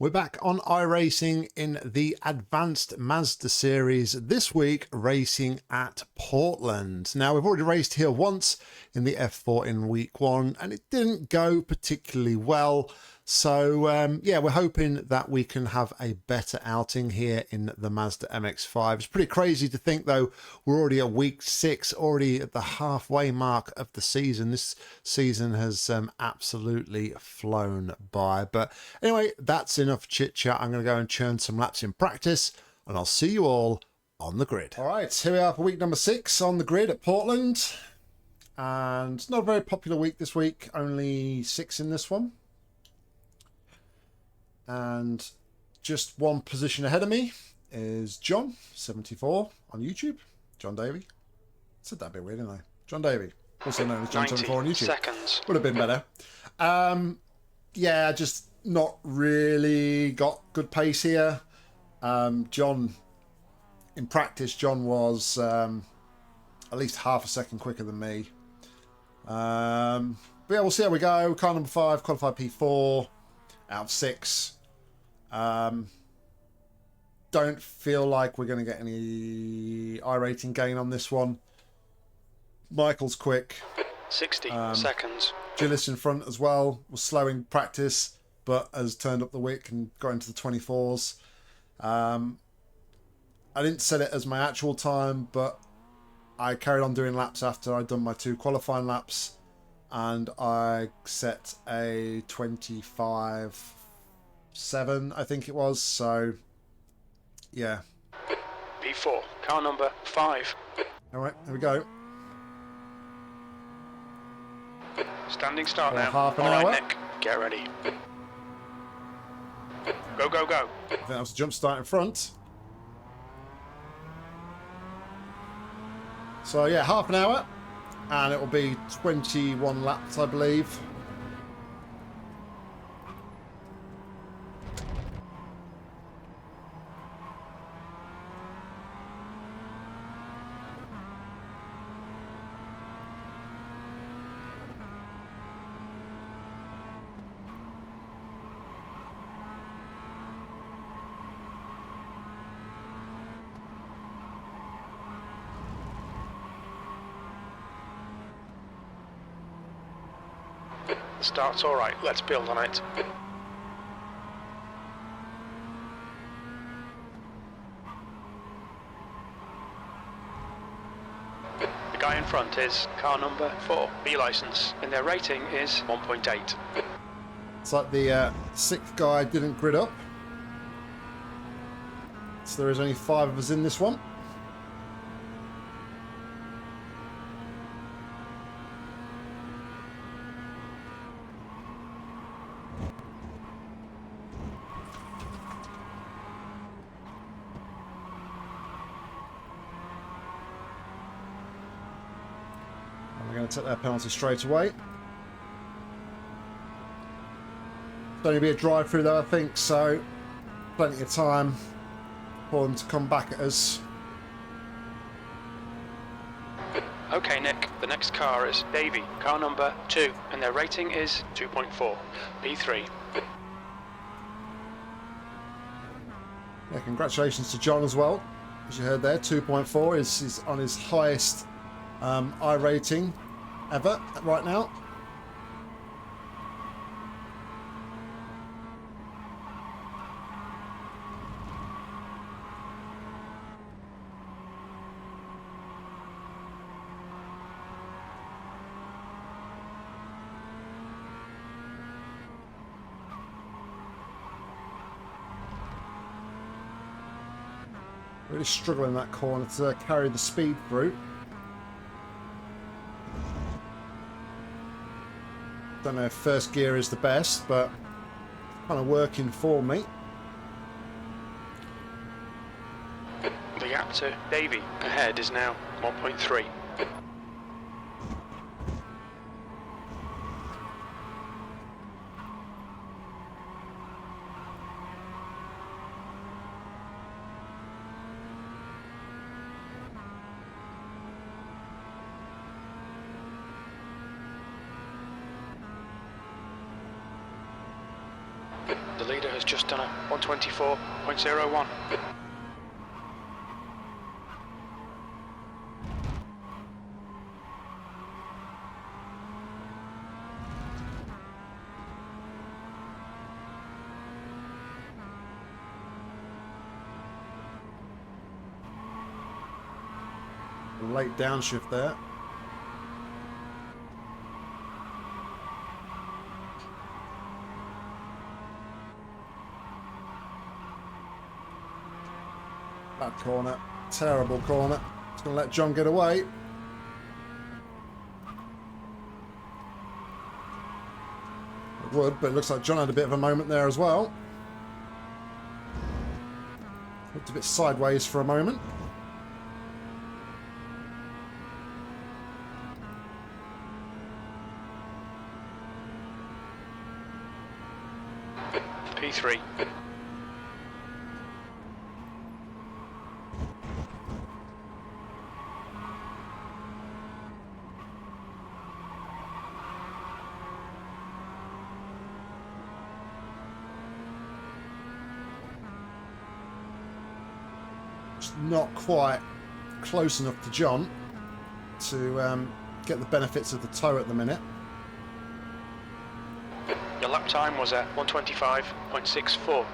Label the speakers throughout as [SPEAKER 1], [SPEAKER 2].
[SPEAKER 1] We're back on iRacing in the Advanced Mazda series, this week racing at Portland. Now, we've already raced here once in the F4 in week one, and it didn't go particularly well. So, yeah, we're hoping that we can have a better outing here in the Mazda MX5. It's pretty crazy to think, though, we're already at week 6, already at the halfway mark of the season. This season has absolutely flown by. But anyway, that's enough chit-chat. I'm going to go and churn some laps in practice, and I'll see you all on the grid. All right, here we are for week number 6 on the grid at Portland. And it's not a very popular week this week, only 6 in this one. And just one position ahead of me is John, 74 on YouTube. John Davey. Said that a bit weird, didn't I? John Davey, also known as John 74 on YouTube.
[SPEAKER 2] Seconds.
[SPEAKER 1] Would have been better. Yeah, just not really got good pace here. John, in practice, John was at least half a second quicker than me. But yeah, we'll see how we go. Car number 5, qualified P4 out of 6. Don't feel like we're going to get any iRating gain on this one. Michael's quick.
[SPEAKER 2] 60 seconds.
[SPEAKER 1] Gillis in front as well. Was slow in practice, but has turned up the wick and got into the 24s. I didn't set it as my actual time, but I carried on doing laps after I'd done my 2 qualifying laps, and I set a 25.7, I think it was. So, yeah.
[SPEAKER 2] P4, car number 5.
[SPEAKER 1] All right, here we go.
[SPEAKER 2] Standing start
[SPEAKER 1] For
[SPEAKER 2] now.
[SPEAKER 1] half an
[SPEAKER 2] All
[SPEAKER 1] hour.
[SPEAKER 2] right, Nick, get ready. Go, go, go.
[SPEAKER 1] I think that was a jump start in front. So yeah, half an hour, and it will be 21 laps, I believe.
[SPEAKER 2] The start's all right. Let's build on it. The guy in front is car number 4, B license, and their rating is 1.8.
[SPEAKER 1] It's like the 6th guy didn't grid up. So there is only 5 of us in this one. We're going to take that penalty straight away. It's only be a drive through though, I think, so plenty of time for them to come back at us.
[SPEAKER 2] Okay, Nick, the next car is Davey, car number 2, and their rating is 2.4, P3.
[SPEAKER 1] Yeah, congratulations to John as well. As you heard there, 2.4 is on his highest iRating ever right now. Really struggling in that corner to carry the speed through. Don't know if first gear is the best, but kind of working for me.
[SPEAKER 2] The gap to Davey ahead is now 1.3. The leader has just done a 124.01.
[SPEAKER 1] Late downshift there. Bad corner. Terrible corner. It's going to let John get away. It would, but it looks like John had a bit of a moment there as well. Looked a bit sideways for a moment.
[SPEAKER 2] P3.
[SPEAKER 1] Just not quite close enough to John to get the benefits of the tow at the minute.
[SPEAKER 2] Your lap time was at 125.64.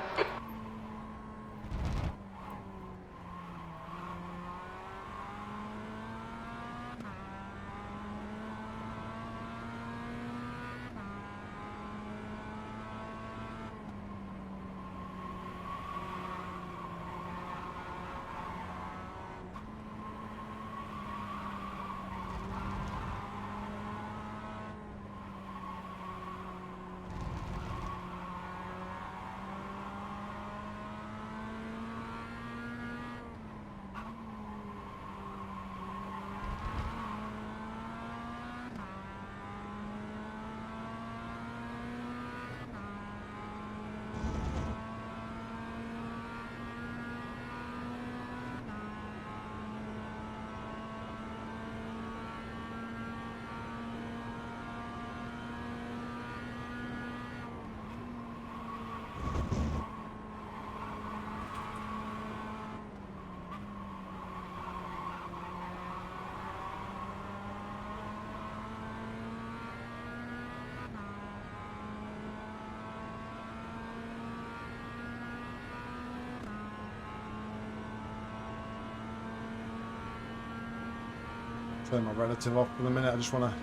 [SPEAKER 1] Turn my relative off for the minute. I just want to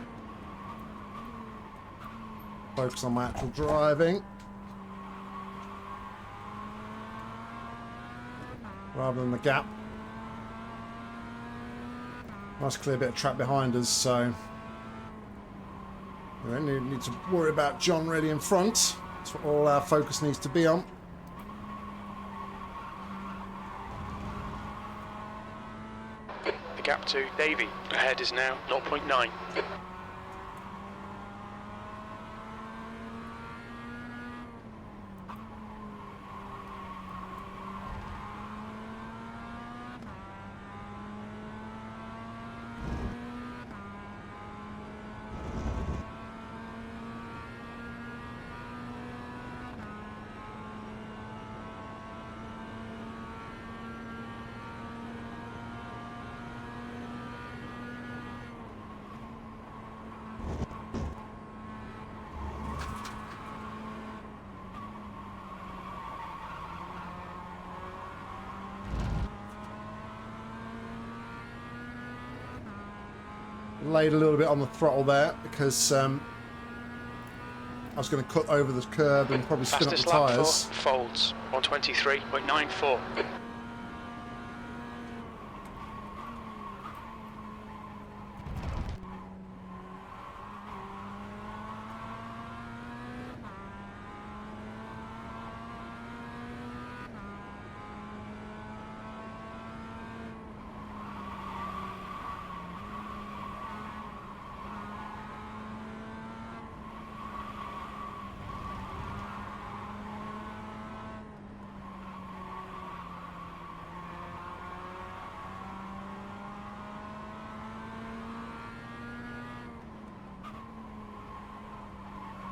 [SPEAKER 1] focus on my actual driving rather than the gap. Nice clear bit of track behind us, so we don't need to worry about John really in front. That's what all our focus needs to be on.
[SPEAKER 2] The gap to Davey ahead is now 0.9.
[SPEAKER 1] Laid a little bit on the throttle there because I was going to cut over the curb and probably spin up the
[SPEAKER 2] Fastest lap
[SPEAKER 1] tyres.
[SPEAKER 2] for Folds, 123.94.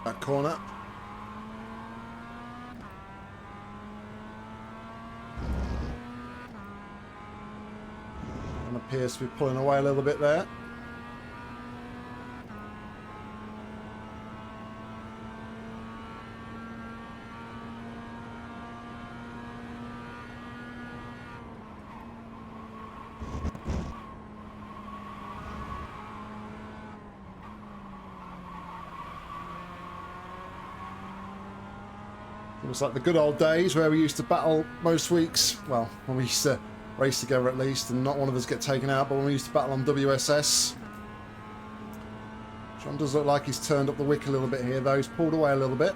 [SPEAKER 1] That corner. appears to be pulling away a little bit there. It was like the good old days where we used to battle most weeks. Well, when we used to race together at least, and not one of us get taken out, but when we used to battle on WSS. John does look like he's turned up the wick a little bit here, though. He's pulled away a little bit.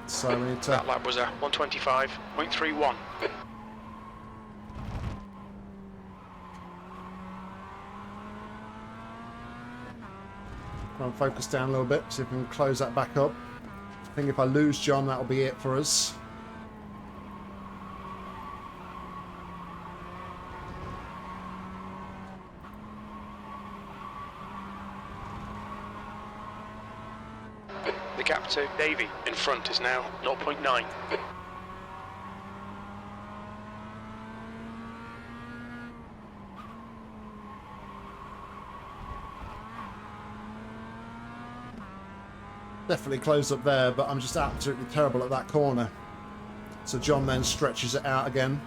[SPEAKER 1] So we need to...
[SPEAKER 2] That lap was a 125.31.
[SPEAKER 1] Try and focus down a little bit, see if we can close that back up. I think if I lose John, that'll be it for us.
[SPEAKER 2] The gap to Davey in front is now 0.9.
[SPEAKER 1] Definitely closed up there, but I'm just absolutely terrible at that corner. So John then stretches it out again.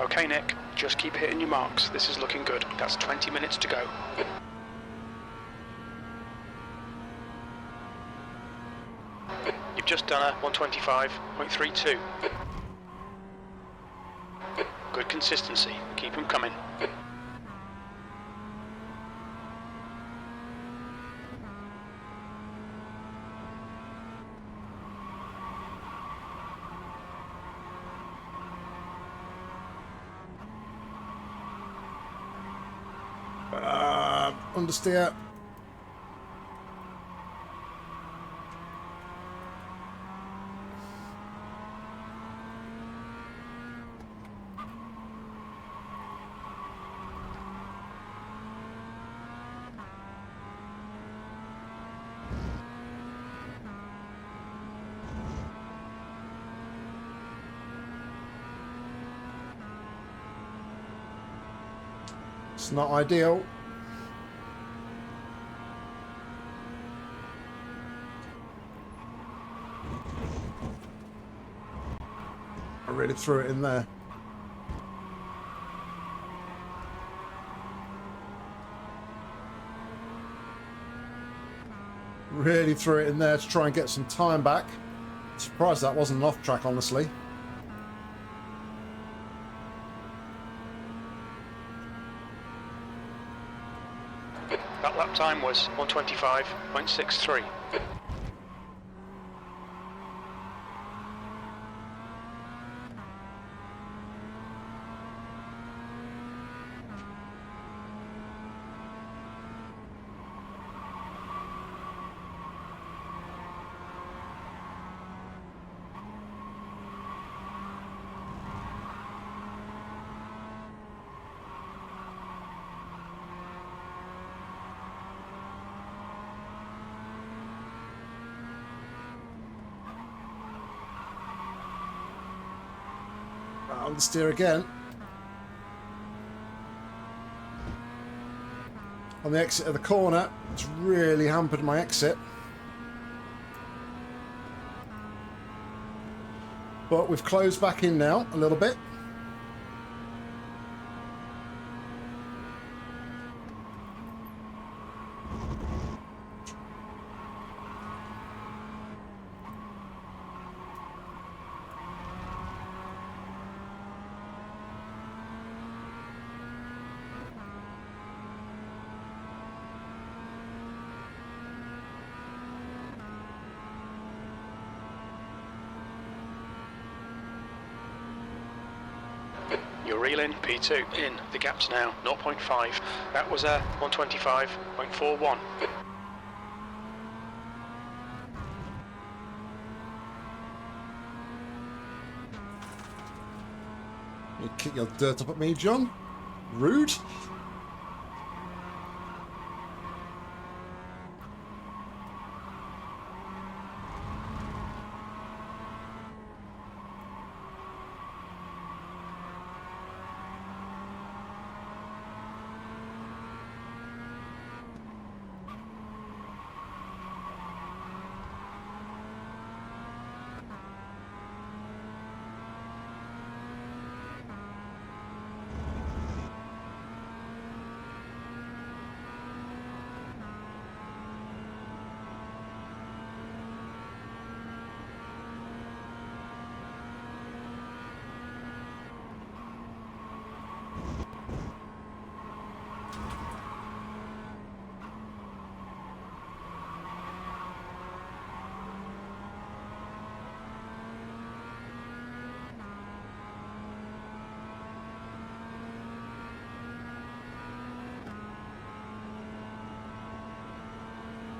[SPEAKER 2] Okay, Nick, just keep hitting your marks. This is looking good. That's 20 minutes to go. You've just done a 125.32. Good consistency. Keep them coming.
[SPEAKER 1] Understeer. It's not ideal. I really threw it in there. Really threw it in there to try and get some time back. Surprised that wasn't an off track, honestly.
[SPEAKER 2] That lap time was 125.63.
[SPEAKER 1] Understeer again. On the exit of the corner, it's really hampered my exit. But we've closed back in now a little bit.
[SPEAKER 2] You're reeling P2 in. The gap's now 0.5. That was a 125.41.
[SPEAKER 1] You kick your dirt up at me, John. Rude.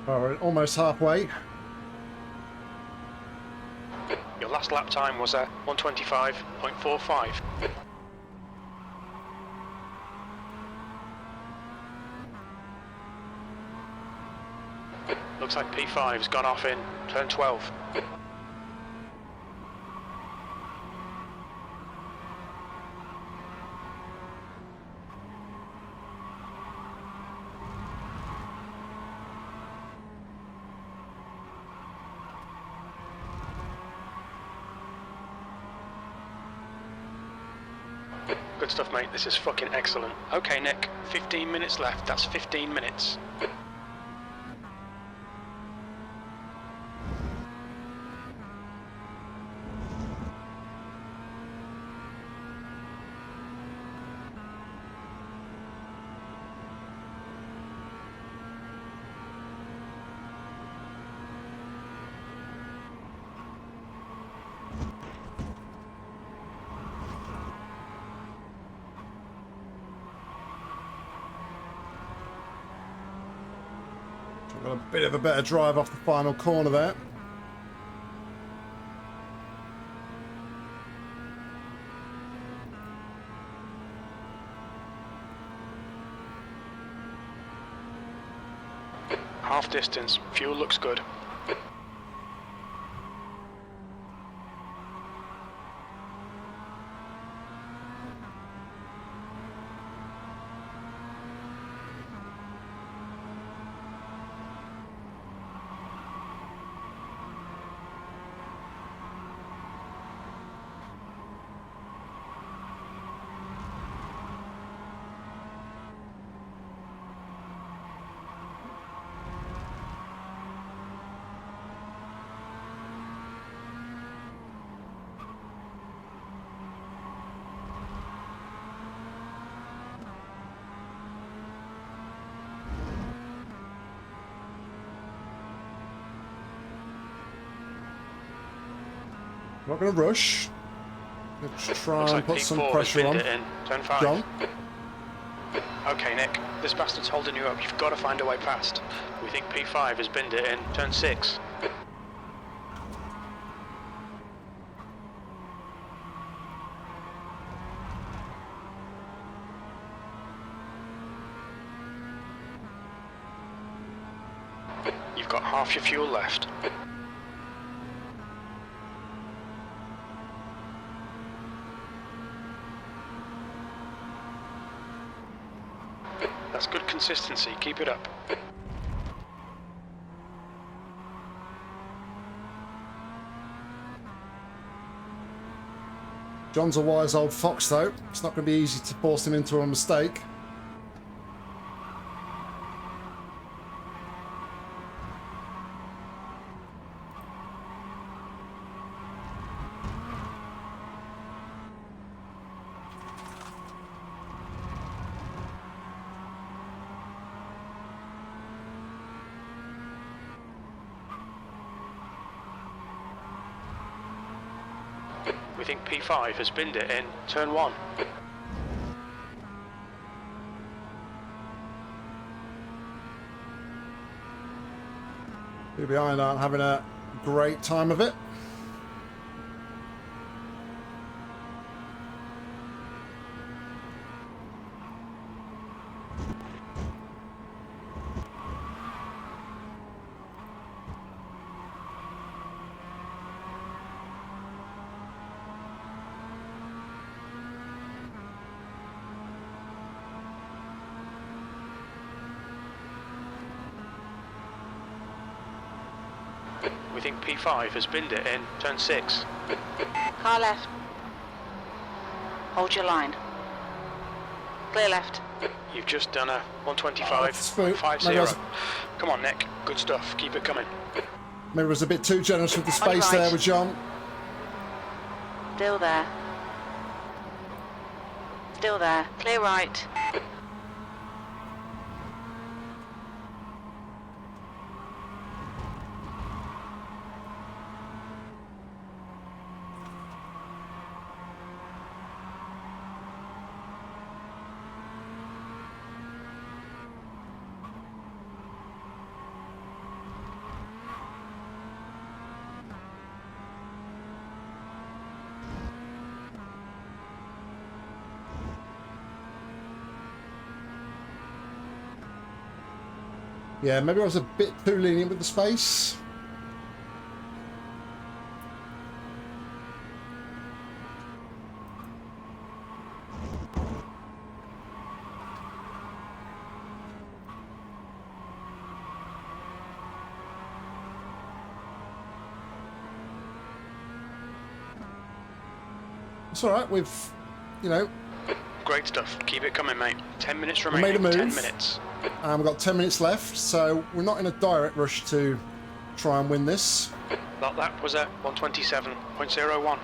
[SPEAKER 1] All right, almost halfway.
[SPEAKER 2] Your last lap time was a 125.45. Looks like P5's gone off in turn 12. Good stuff, mate. This is fucking excellent. Okay, Nick. 15 minutes left. That's 15 minutes.
[SPEAKER 1] Got a bit of a better drive off the final corner there.
[SPEAKER 2] Half distance. Fuel looks good.
[SPEAKER 1] Not going to rush. Let's try
[SPEAKER 2] Looks
[SPEAKER 1] and
[SPEAKER 2] like
[SPEAKER 1] put some
[SPEAKER 2] P4
[SPEAKER 1] pressure
[SPEAKER 2] has
[SPEAKER 1] on.
[SPEAKER 2] binned it in. Turn 5.
[SPEAKER 1] John?
[SPEAKER 2] Okay, Nick. This bastard's holding you up. You've got to find a way past. We think P5 has binned it in. Turn 6. You've got half your fuel left. That's good consistency. Keep it up.
[SPEAKER 1] John's a wise old fox, though. It's not going to be easy to force him into a mistake.
[SPEAKER 2] We think P5 has binned it in. Turn 1.
[SPEAKER 1] Two behind aren't having a great time of it.
[SPEAKER 2] We think P5 has binned it in turn 6.
[SPEAKER 3] Car left. Hold your line. Clear left.
[SPEAKER 2] You've just done a
[SPEAKER 1] Oh, that's spook.
[SPEAKER 2] 125.50. Come on, Nick. Good stuff. Keep it coming.
[SPEAKER 1] Maybe it was a bit too generous with the
[SPEAKER 3] On your
[SPEAKER 1] space
[SPEAKER 3] right.
[SPEAKER 1] there with John.
[SPEAKER 3] Still there. Still there. Clear right.
[SPEAKER 1] Yeah, maybe I was a bit too lenient with the space. It's all right. We've, you know,
[SPEAKER 2] Great stuff. Keep it coming, mate. 10 minutes
[SPEAKER 1] made
[SPEAKER 2] remaining.
[SPEAKER 1] a move.
[SPEAKER 2] 10 minutes.
[SPEAKER 1] We've got 10 minutes left, so we're not in a direct rush to try and win this.
[SPEAKER 2] That lap was at 127.01.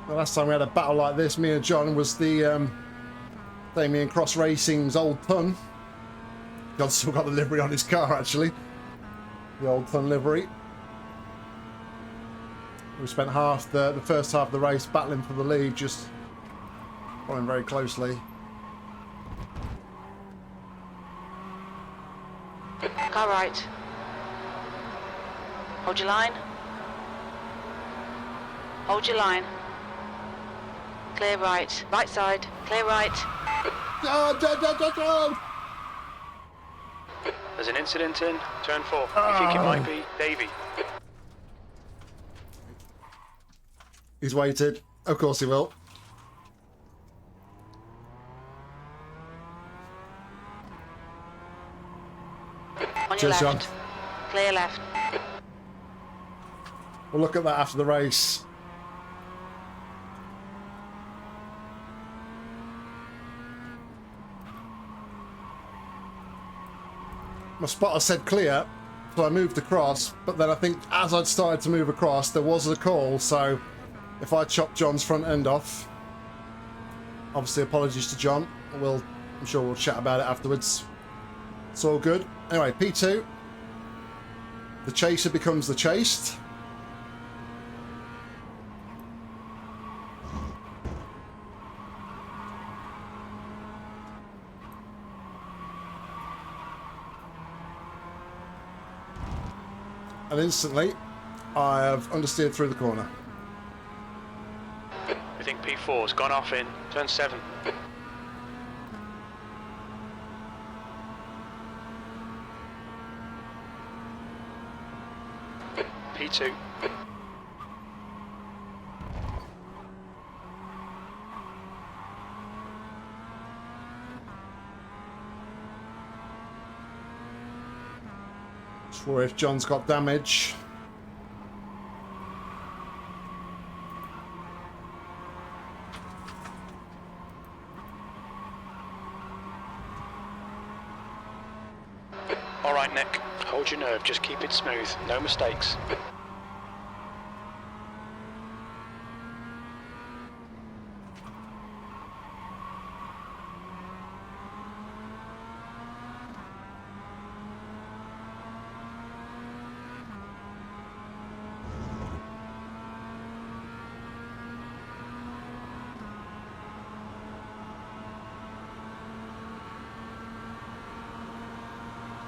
[SPEAKER 1] The last time we had a battle like this, me and John, was the Damien Cross Racing's Old Ton. John's still got the livery on his car, actually. The Old Ton livery. We spent half the first half of the race battling for the lead, just following very closely.
[SPEAKER 3] Car right. Hold your line. Hold your line. Clear right. Right side. Clear right.
[SPEAKER 1] John!
[SPEAKER 2] There's an incident in turn 4. I think it might be Davey.
[SPEAKER 1] He's waited. Of course he will.
[SPEAKER 3] On your
[SPEAKER 1] Cheers,
[SPEAKER 3] left.
[SPEAKER 1] John.
[SPEAKER 3] Clear left.
[SPEAKER 1] We'll look at that after the race. My spotter said clear, so I moved across, but then I think as I'd started to move across, there was a call, so if I chopped John's front end off, obviously apologies to John. I'm sure we'll chat about it afterwards. It's all good. Anyway, P2. The chaser becomes the chased. And instantly, I have understeered through the corner.
[SPEAKER 2] We think P4's gone off in turn 7. P2.
[SPEAKER 1] Sure if John's got damage.
[SPEAKER 2] All right, Nick. Hold your nerve. Just keep it smooth. No mistakes.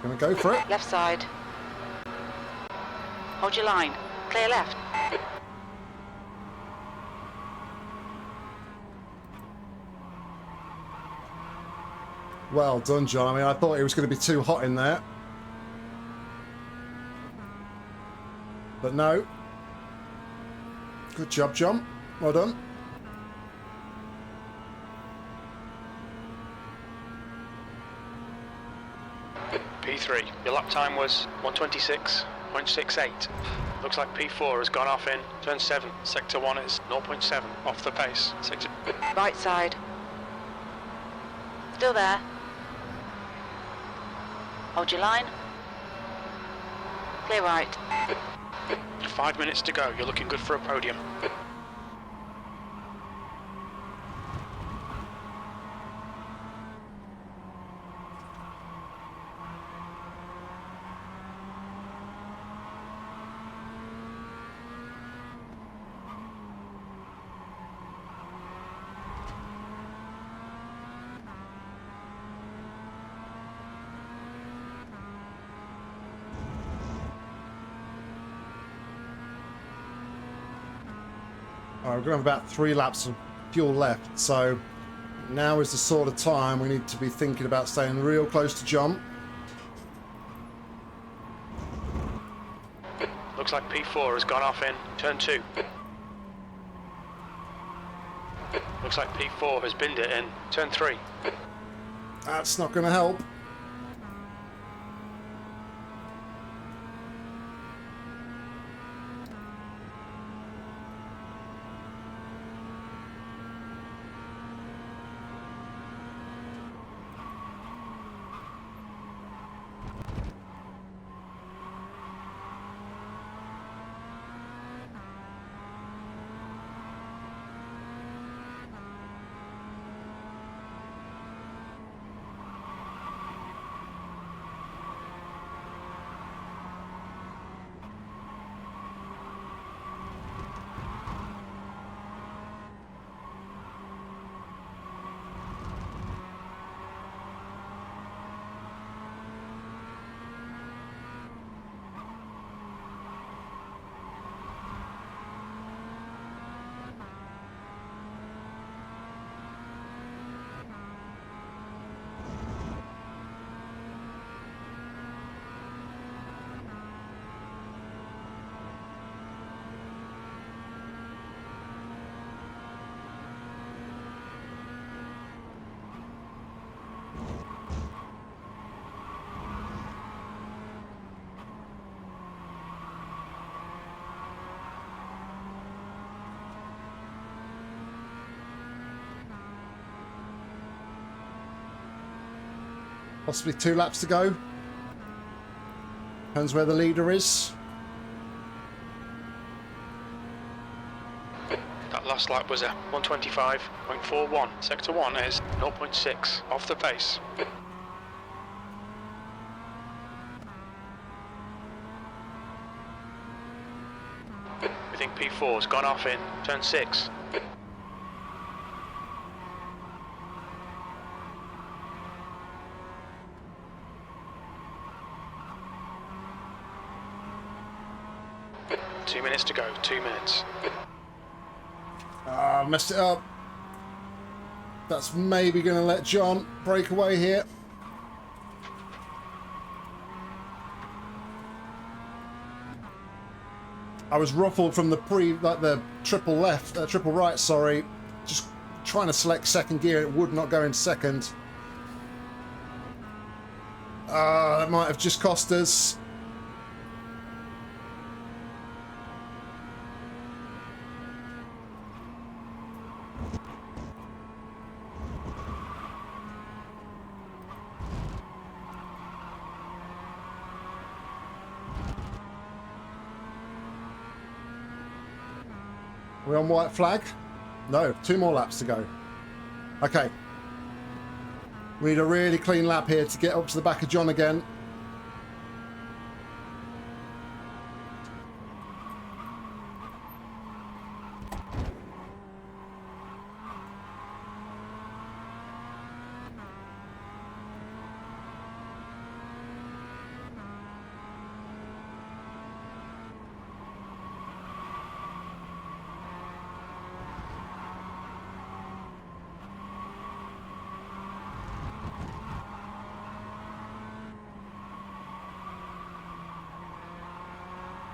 [SPEAKER 1] Gonna go for it.
[SPEAKER 3] Left side. Hold your line. Clear left.
[SPEAKER 1] Well done, John. I mean, I thought it was going to be too hot in there. But no. Good job, John. Well done.
[SPEAKER 2] P3. Your lap time was 126.68. Looks like P4 has gone off in turn 7. Sector 1 is 0.7 off the pace. Sector...
[SPEAKER 3] Right side. Still there. Hold your line. Clear right.
[SPEAKER 2] 5 minutes to go. You're looking good for a podium.
[SPEAKER 1] All right, we're going to have about 3 laps of fuel left, so now is the sort of time we need to be thinking about staying real close to John.
[SPEAKER 2] Looks like P4 has gone off in turn 2. Looks like P4 has binned it in turn 3.
[SPEAKER 1] That's not going to help. Possibly 2 laps to go. Depends where the leader is.
[SPEAKER 2] That last lap was a 125.41. Sector 1 is 0.6 off the pace. We think P4's gone off in turn 6. Two minutes to go, 2 minutes.
[SPEAKER 1] Ah, messed it up. That's maybe going to let John break away here. I was ruffled from the the triple left, triple right, sorry. Just trying to select second gear, it would not go in second. That might have just cost us. Are we on white flag? No, 2 more laps to go. Okay. We need a really clean lap here to get up to the back of John again.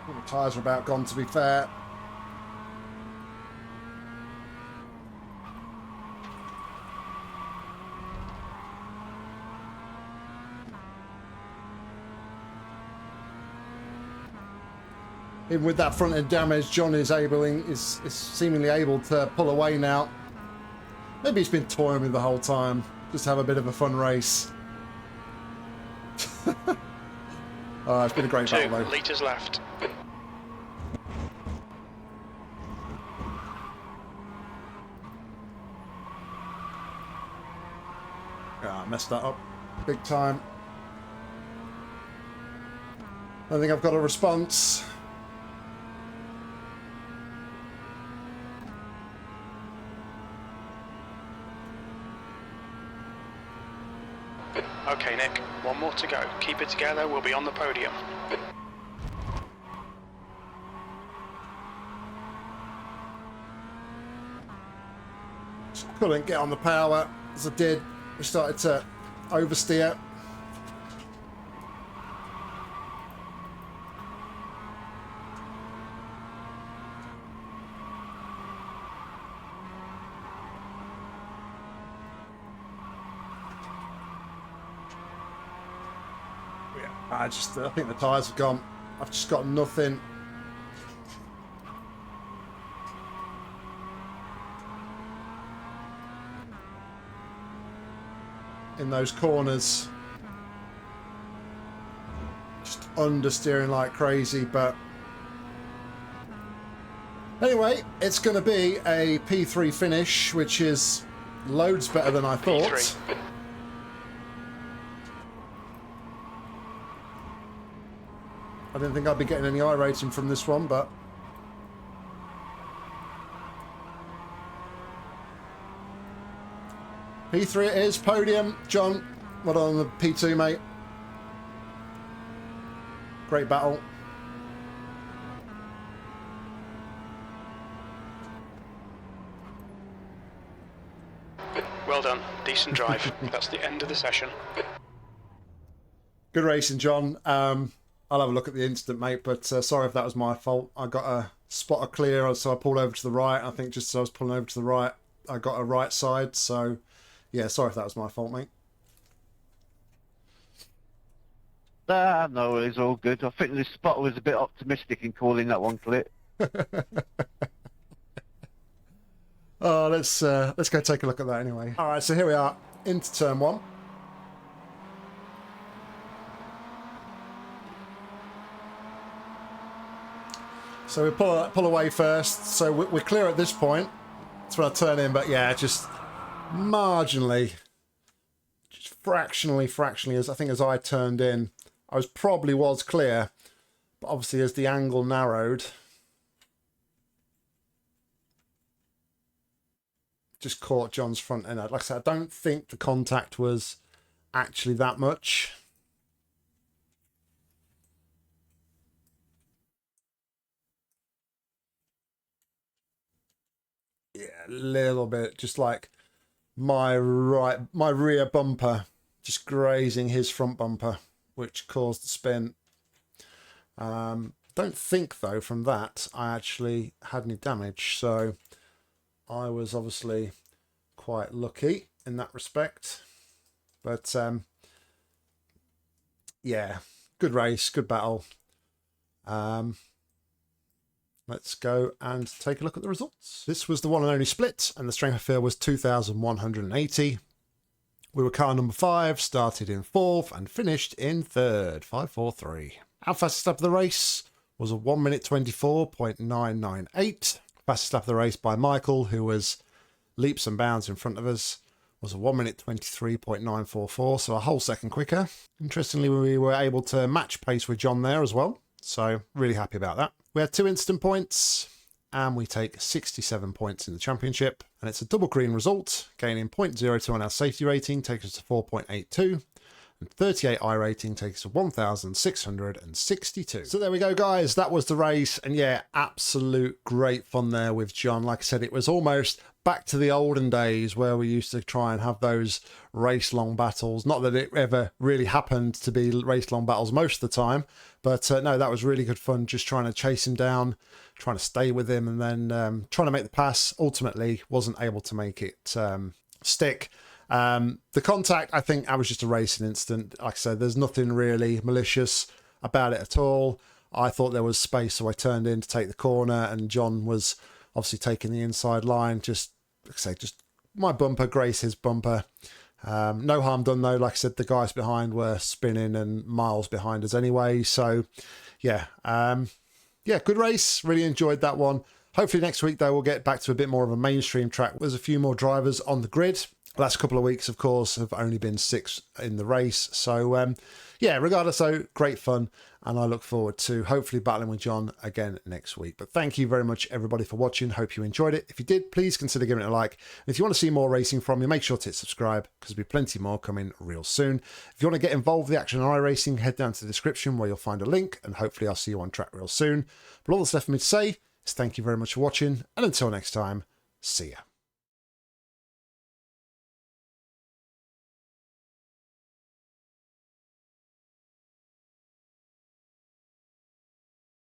[SPEAKER 1] The tyres are about gone, to be fair. Even with that front end damage, John is seemingly able to pull away now. Maybe he's been toying with the whole time. Just have a bit of a fun race. Oh, it's been a great battle, though.
[SPEAKER 2] 2 litres left.
[SPEAKER 1] I messed that up big time. I think I've got a response.
[SPEAKER 2] Okay, Nick, 1 more to go. Keep it together, we'll be on the podium.
[SPEAKER 1] Just couldn't get on the power as I did. We started to oversteer. I think the tyres have gone. I've just got nothing. In those corners. Just understeering like crazy, but anyway, it's going to be a P3 finish, which is loads better than I thought.
[SPEAKER 2] P3.
[SPEAKER 1] I didn't think I'd be getting any iRacing from this one, but P3 it is. Podium. John, well done on the P2, mate. Great battle.
[SPEAKER 2] Well done. Decent drive. That's the end of the session.
[SPEAKER 1] Good racing, John. I'll have a look at the incident, mate, but sorry if that was my fault. I got a spot of clear, so I pulled over to the right. I think just as I was pulling over to the right, I got a right side, so yeah, sorry if that was my fault, mate.
[SPEAKER 4] No, it's all good. I think this spot was a bit optimistic in calling that one clear.
[SPEAKER 1] Oh, let's go take a look at that anyway. All right, so here we are into turn 1. So we pull away first. So we're clear at this point. That's when I turn in, but yeah, just marginally, just fractionally, as I think as I turned in, I probably was clear, but obviously as the angle narrowed, just caught John's front end. Like I said, I don't think the contact was actually that much. Yeah, a little bit, just like my rear bumper just grazing his front bumper, which caused the spin. Don't think, though, from that I actually had any damage. So I was obviously quite lucky in that respect. But yeah, good race, good battle. Let's go and take a look at the results. This was the one and only split, and the strength of field was 2,180. We were car number 5, started in 4th and finished in 3rd, 543. Our fastest lap of the race was a 1 minute 24.998. Fastest lap of the race by Michael, who was leaps and bounds in front of us, was a 1 minute 23.944, so a whole second quicker. Interestingly, we were able to match pace with John there as well, so really happy about that. We had 2 instant points, and we take 67 points in the championship, and it's a double green result, gaining 0.02 on our safety rating, takes us to 4.82, and 38 iRating takes us to 1,662. So there we go, guys. That was the race, and yeah, absolute great fun there with John. Like I said, it was almost back to the olden days where we used to try and have those race-long battles. Not that it ever really happened to be race-long battles most of the time, but no, that was really good fun, just trying to chase him down, trying to stay with him, and then trying to make the pass. Ultimately, wasn't able to make it stick. The contact, I think I was just a racing incident. Like I said, there's nothing really malicious about it at all. I thought there was space, so I turned in to take the corner, and John was obviously taking the inside line. Just, like I say, just my bumper, grace his bumper. No harm done though. Like I said, the guys behind were spinning and miles behind us anyway. So yeah, yeah, good race. Really enjoyed that one. Hopefully next week though, we'll get back to a bit more of a mainstream track. There's a few more drivers on the grid. Last couple of weeks, of course, have only been 6 in the race. So, yeah, regardless, though, great fun. And I look forward to hopefully battling with John again next week. But thank you very much, everybody, for watching. Hope you enjoyed it. If you did, please consider giving it a like. And if you want to see more racing from me, make sure to hit subscribe, because there'll be plenty more coming real soon. If you want to get involved with the action on iRacing, head down to the description where you'll find a link. And hopefully I'll see you on track real soon. But all that's left for me to say is thank you very much for watching. And until next time, see ya.